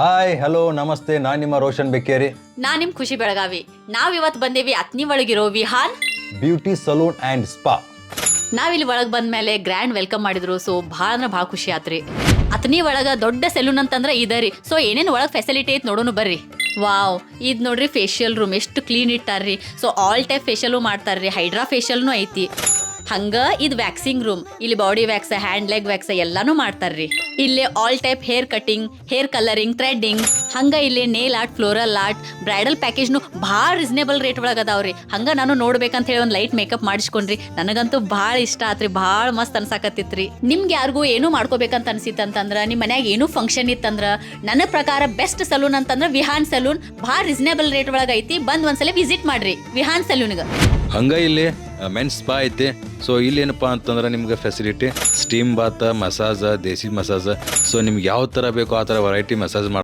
Hi hello ನಮಸ್ತೆ, ನಾನು ನಿಮ್ಮ ರೋಷನ್ ಬೆಕ್ಕೇರಿ. ನಾನ್ ನಿಮ್ ಖುಷಿ ಬೆಳಗಾವಿ. ನಾವಿವತ್ತು ಬಂದೇವಿ ಅತ್ನಿ ಒಳಗಿರೋ Vihaan beauty salon and spa. ನಾವಿಲ್ಲಿ ಒಳಗೆ ಬಂದ್ಮೇಲೆ ಗ್ರ್ಯಾಂಡ್ ವೆಲ್ಕಮ್ ಮಾಡಿದ್ರು. ಸೊ ಭಾಳ ಖುಷಿ ಆತ್ರಿ. ಅತ್ನಿ ಒಳಗ ದೊಡ್ಡ ಸೆಲೂನ್ ಅಂತಂದ್ರೆ ಇದರಿ. ಸೊ ಏನೇನು ಒಳಗೆ ಫೆಸಿಲಿಟಿ ಐತೆ ನೋಡೋಣ ಬರ್ರಿ. ವಾವ್, ಇದು ನೋಡ್ರಿ ಫೇಶಿಯಲ್ ರೂಮ್ ಎಷ್ಟು ಕ್ಲೀನ್ ಇಟ್ಟಾರ್ರಿ. ಸೊ ಆಲ್ ಟೈಪ್ ಫೇಶಿಯಲು ಮಾಡ್ತಾರ್ರಿ. ಹೈಡ್ರಾ ಫೇಶಿಯಲ್ನು ಐತಿ. ಹಂಗ ಇದು ವ್ಯಾಕ್ಸಿಂಗ್ ರೂಮ್. ಇಲ್ಲಿ body wax, hand leg wax ಎಲ್ಲಾನು ಮಾಡ್ತಾರ್ರಿ. ಇಲ್ಲಿ all type hair cutting, hair colouring, threading, ಹಂಗ ಇಲ್ಲಿ nail art, floral art, bridal ಪ್ಯಾಕೇಜ್ನು ಭಾಳ ರೀಸನೇಬಲ್ ರೇಟ್ ಒಳಗೆ ಅದಾವ್ರಿ. ಹಂಗ ನಾನು ನೋಡ್ಬೇಕಂತ ಹೇಳಿ ಒಂದು ಲೈಟ್ ಮೇಕಪ್ ಮಾಡಿಸ್ಕೊಂಡ್ರಿ. ನನಗಂತೂ ಭಾಳ ಇಷ್ಟ ಆತ್ರಿ. ಭಾಳ ಮಸ್ತ್ ಅನ್ಸಾಕತ್ತಿತ್ರಿ. ನಿಮ್ಗೆ ಯಾರಿಗೂ ಏನೂ ಮಾಡ್ಕೋಬೇಕಂತ ಅನ್ಸಿತ್ತಂತಂದ್ರ, ನಿಮ್ಮ ಮನ್ಯಾಗ ಏನೂ ಫಂಕ್ಷನ್ ಇತ್ತಂದ್ರ, ನನ್ನ ಪ್ರಕಾರ ಬೆಸ್ಟ್ ಸಲೂನ್ ಅಂತಂದ್ರೆ ವಿಹಾನ್ ಸಲೂನ್. ಭಾಳ ರೀಸನೇಬಲ್ ರೇಟ್ ಒಳಗೆ ಐತಿ. ಬಂದ್ ಒಂದ್ಸಲ ವಿಸಿಟ್ ಮಾಡ್ರಿ ವಿಹಾನ್ ಸಲೂನ್ಗೆ. ಹಂಗ ಇಲ್ಲಿ ಮೆನ್ಸ್ ಸ್ಪಾ ಐತಿ. ಸೊ ಇಲ್ಲಿ ಏನಪ್ಪಾ ಅಂತಂದ್ರೆ ನಿಮ್ಗೆ ಫೆಸಿಲಿಟಿ ಸ್ಟೀಮ್ ಬಾತ್, ಮಸಾಜ್, ದೇಸಿ ಮಸಾಜ್. ಸೊ ನಿಮ್ಗೆ ಯಾವ ಥರ ಬೇಕೋ ಆ ಥರ ವೆರೈಟಿ ಮಸಾಜ್